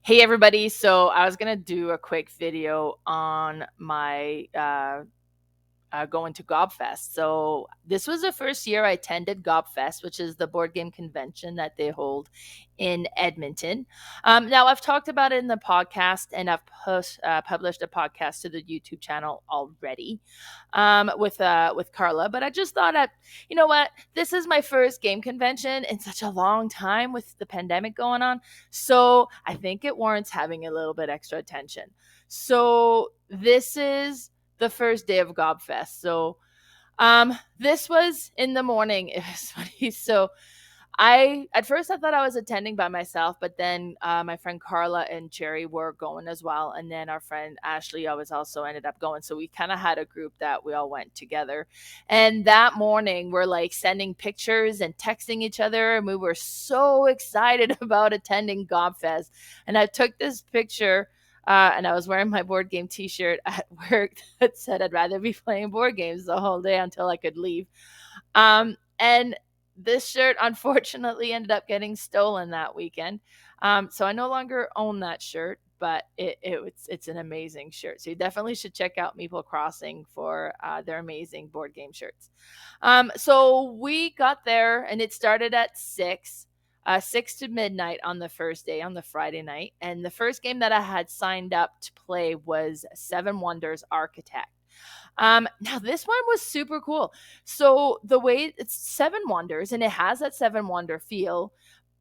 Hey everybody, so I was gonna do a quick video on my going to GobFest. So this was the first year I attended GobFest, which is the board game convention that they hold in Edmonton. Now I've talked about it in the podcast, and I've published a podcast to the YouTube channel already with Carla. But I just thought, you know what, this is my first game convention in such a long time with the pandemic going on, so I think it warrants having a little bit extra attention. So this is the first day of GobFest. So this was in the morning. It was funny. So I at first I thought I was attending by myself, but then my friend Carla and Cherry were going as well, and then our friend Ashley I was also ended up going. So we kind of had a group that we all went together. And that morning we're like sending pictures and texting each other, and we were so excited about attending GobFest. And I took this picture. And I was wearing my board game T-shirt at work that said I'd rather be playing board games the whole day until I could leave. And this shirt unfortunately ended up getting stolen that weekend. So I no longer own that shirt, but it's an amazing shirt. So you definitely should check out Meeple Crossing for their amazing board game shirts. So we got there, and it started at 6 to midnight on the first day, on the Friday night. And the first game that I had signed up to play was Seven Wonders Architect. Now this one was super cool. So the way it's Seven Wonders, and it has that Seven Wonder feel,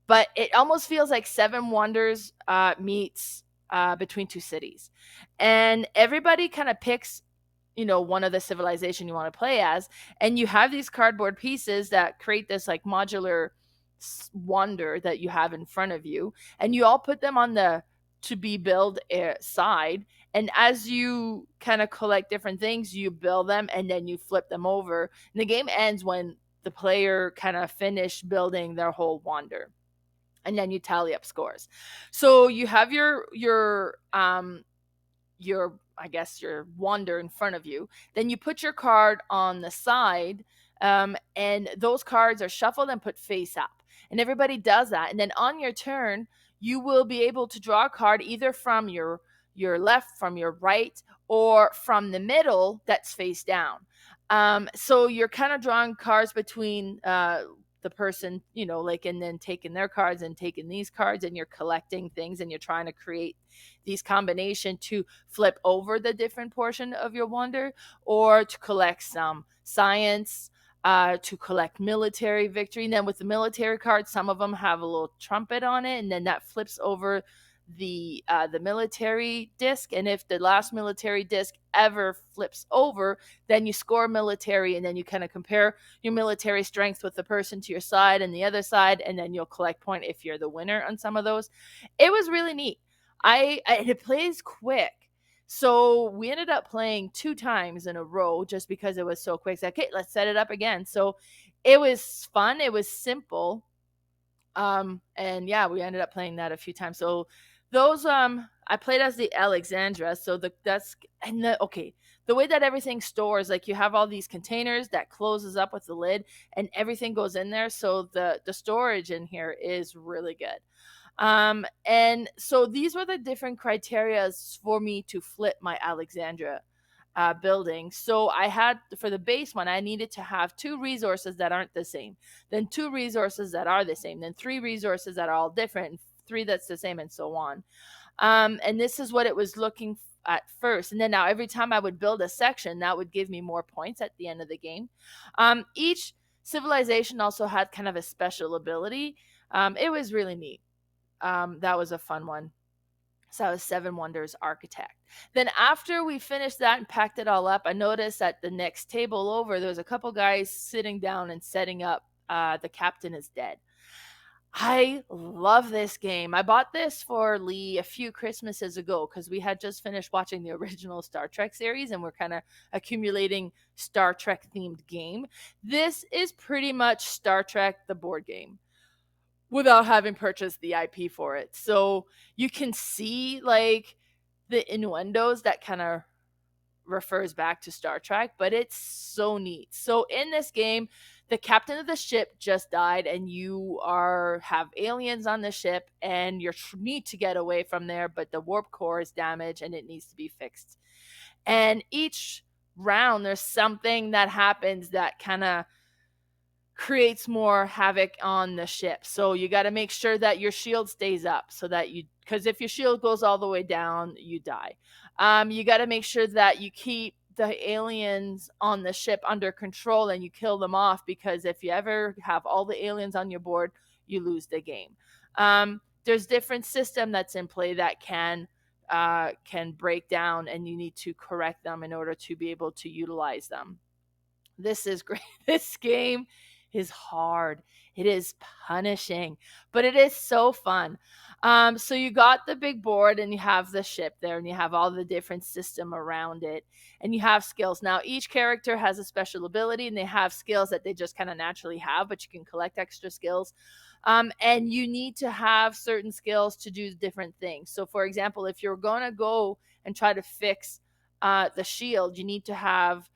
but it almost feels like Seven Wonders meets Between Two Cities, and everybody kind of picks, one of the civilization you want to play as, and you have these cardboard pieces that create this like modular wonder that you have in front of you, and you all put them on the to be build side, and as you kind of collect different things, you build them and then you flip them over, and the game ends when the player kind of finish building their whole wonder, and then you tally up scores. So you have your I guess your wonder in front of you. Then you put your card on the side, and those cards are shuffled and put face up. And everybody does that. And then on your turn, you will be able to draw a card either from your left, from your right, or from the middle that's face down. So you're kind of drawing cards between the person, like, and then taking their cards and taking these cards, and you're collecting things, and you're trying to create these combination to flip over the different portion of your wonder, or to collect some science, to collect military victory. And then with the military cards, some of them have a little trumpet on it, and then that flips over the military disc. And if the last military disc ever flips over, then you score military, and then you kind of compare your military strength with the person to your side and the other side, and then you'll collect point if you're the winner on some of those. It was really neat. It plays quick. So we ended up playing 2 times in a row just because it was so quick. It's like, okay, let's set it up again. So it was fun. It was simple. And yeah, we ended up playing that a few times. So those I played as the Alexandra. So the way that everything stores, like you have all these containers that closes up with the lid, and everything goes in there. So the storage in here is really good. And so these were the different criterias for me to flip my Alexandra building. So I had, for the base one, I needed to have 2 resources that aren't the same, then 2 resources that are the same, then 3 resources that are all different, and 3 that's the same, and so on. And this is what it was looking at first. And then now every time I would build a section, that would give me more points at the end of the game. Each civilization also had kind of a special ability. It was really neat. That was a fun one. So I was Seven Wonders Architect. Then after we finished that and packed it all up, I noticed at the next table over, there was a couple guys sitting down and setting up The Captain is Dead. I love this game. I bought this for Lee a few Christmases ago because we had just finished watching the original Star Trek series, and we're kind of accumulating Star Trek themed game. This is pretty much Star Trek the board game without having purchased the IP for it. So you can see like the innuendos that kind of refers back to Star Trek, but it's so neat. So in this game, the captain of the ship just died, and you have aliens on the ship, and you need to get away from there, but the warp core is damaged and it needs to be fixed. And each round, there's something that happens that kind of creates more havoc on the ship. So you got to make sure that your shield stays up, so that because if your shield goes all the way down, you die. You got to make sure that you keep the aliens on the ship under control and you kill them off, because if you ever have all the aliens on your board, you lose the game. There's different system that's in play that can break down, and you need to correct them in order to be able to utilize them. This is great. This game is hard. It is punishing, but it is so fun. So you got the big board and you have the ship there, and you have all the different system around it, and you have skills. Now each character has a special ability, and they have skills that they just kind of naturally have, but you can collect extra skills. And you need to have certain skills to do different things. So for example, if you're going to go and try to fix the shield, you need to have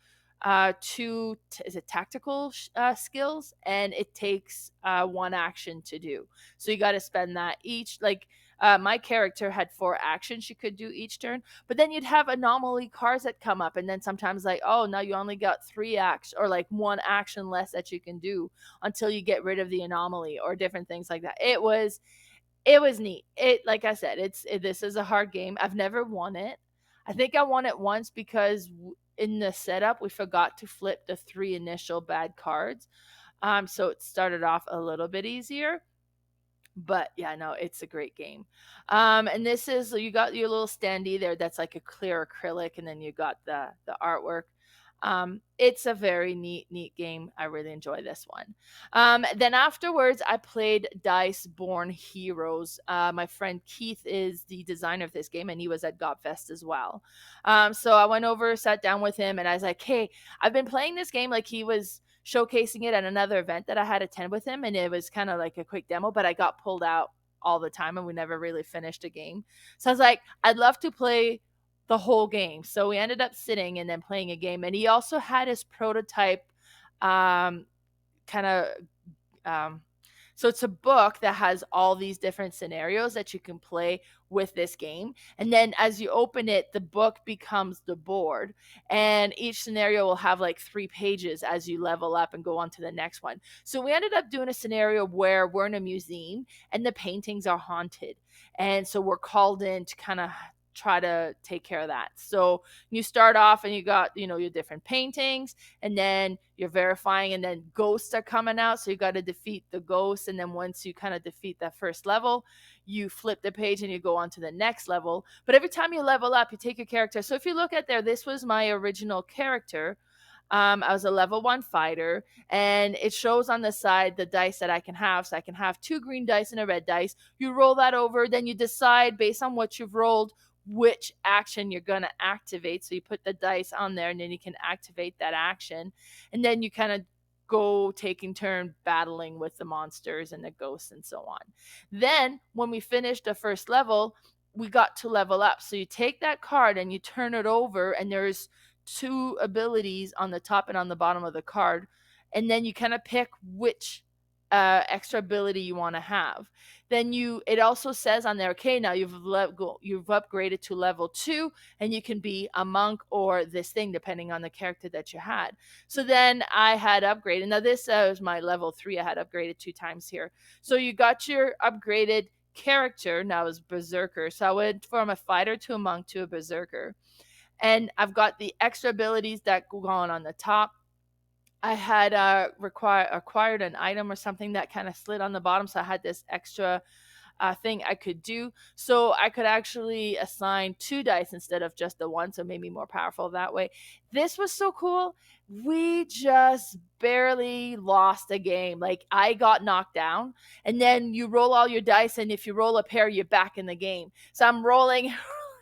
two is it tactical skills, and it takes one action to do. So you got to spend that each, like my character had 4 actions she could do each turn, but then you'd have anomaly cards that come up, and then sometimes like, oh, now you only got 3 acts, or like 1 action less that you can do until you get rid of the anomaly, or different things like that. It was neat. Like I said, this is a hard game. I've never won it. I think I won it once because in the setup we forgot to flip the 3 initial bad cards. So it started off a little bit easier. But yeah, no, it's a great game. And this is, you got your little standee there that's like a clear acrylic, and then you got the artwork. It's a very neat game. I really enjoy this one. Then afterwards, I played Dice Born Heroes. My friend Keith is the designer of this game, and he was at GobFest as well. So I went over, sat down with him, and I was like, hey, I've been playing this game. Like, he was showcasing it at another event that I had attend with him, and it was kind of like a quick demo, but I got pulled out all the time and we never really finished a game. So I was like, I'd love to play the whole game. So we ended up sitting and then playing a game, and he also had his prototype kind of so it's a book that has all these different scenarios that you can play with this game. And then as you open it, the book becomes the board. And each scenario will have like 3 pages as you level up and go on to the next one. So we ended up doing a scenario where we're in a museum and the paintings are haunted. And so we're called in to kind of try to take care of that. So you start off and you got, your different paintings, and then you're verifying, and then ghosts are coming out. So you got to defeat the ghosts. And then once you kind of defeat that first level, you flip the page and you go on to the next level. But every time you level up, you take your character. So if you look at there, this was my original character. I was a level 1 fighter, and it shows on the side the dice that I can have. So I can have 2 green dice and a red dice. You roll that over, then you decide based on what you've rolled which action you're going to activate. So you put the dice on there, and then you can activate that action. And then you kind of go taking turn battling with the monsters and the ghosts and so on. Then when we finished the first level, we got to level up. So you take that card and you turn it over, and there's 2 abilities on the top and on the bottom of the card. And then you kind of pick which extra ability you want to have. Then it also says on there, okay, now you've upgraded to level 2, and you can be a monk or this thing depending on the character that you had. So then I had upgraded. Now this was my level 3. I had upgraded 2 times here. So you got your upgraded character. Now is berserker. So I went from a fighter to a monk to a berserker. And I've got the extra abilities that go on the top. I had acquired an item or something that kind of slid on the bottom. So I had this extra thing I could do. So I could actually assign 2 dice instead of just the 1. So it made me more powerful that way. This was so cool. We just barely lost a game. Like, I got knocked down, and then you roll all your dice, and if you roll a pair, you're back in the game. So I'm rolling.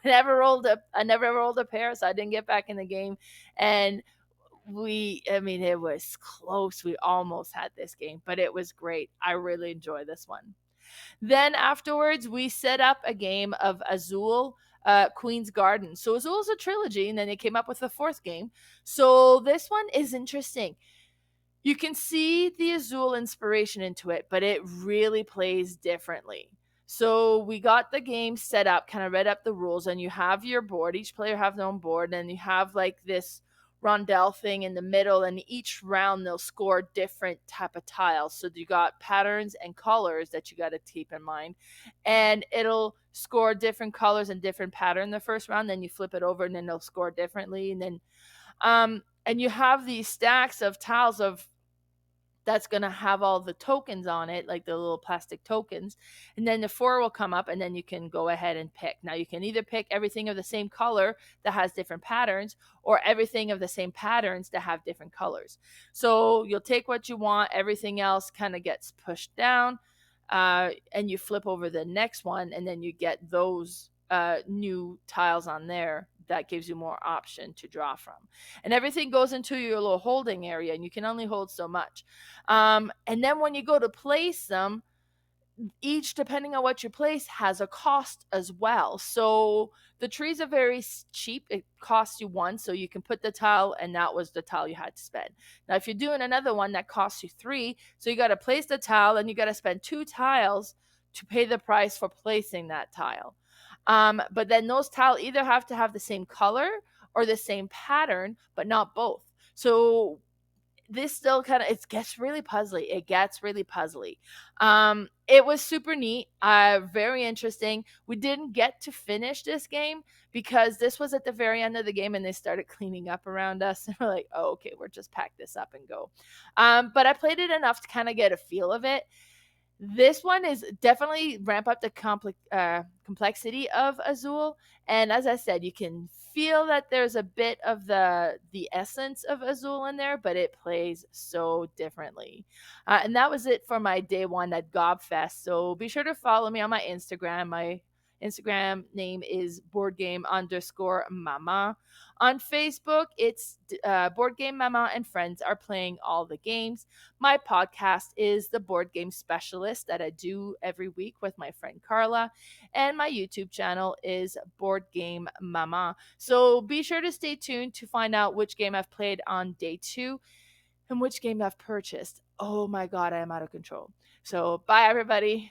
I never rolled a pair, so I didn't get back in the game. And it was close. We almost had this game, but it was great. I really enjoy this one. Then afterwards, we set up a game of Azul, Queen's Garden. So Azul is a trilogy, and then they came up with a 4th game. So this one is interesting. You can see the Azul inspiration into it, but it really plays differently. So we got the game set up, kind of read up the rules, and you have your board. Each player have their own board, and you have like this rondelle thing in the middle, and each round they'll score different type of tiles. So you got patterns and colors that you got to keep in mind, and it'll score different colors and different pattern the first round. Then you flip it over, and then they'll score differently, and then and you have these stacks of tiles of that's going to have all the tokens on it, like the little plastic tokens. And then the four will come up, and then you can go ahead and pick. Now, you can either pick everything of the same color that has different patterns, or everything of the same patterns that have different colors. So you'll take what you want, everything else kind of gets pushed down, and you flip over the next one, and then you get those new tiles on there that gives you more option to draw from. And everything goes into your little holding area, and you can only hold so much. And then when you go to place them, each, depending on what you place, has a cost as well. So the trees are very cheap. It costs you one, so you can put the tile, and that was the tile you had to spend. Now, if you're doing another one, that costs you three, so you got to place the tile, and you got to spend two tiles to pay the price for placing that tile. But then those tiles either have to have the same color or the same pattern, but not both. So this still kind of, it gets really puzzly. It was super neat, very interesting. We didn't get to finish this game because this was at the very end of the game, and they started cleaning up around us, and we're like, oh, okay, we're just pack this up and go. But I played it enough to kind of get a feel of it. This one is definitely ramp up the complexity of Azul, and as I said, you can feel that there's a bit of the essence of Azul in there, but it plays so differently. And that was it for my day one at GobFest. So be sure to follow me on my Instagram. My Instagram name is boardgame_mama. On Facebook, it's Board Game Mama and friends are playing all the games. My podcast is The Board Game Specialist that I do every week with my friend Carla. And my YouTube channel is Board Game Mama. So be sure to stay tuned to find out which game I've played on day 2 and which game I've purchased. Oh my God, I am out of control. So bye, everybody.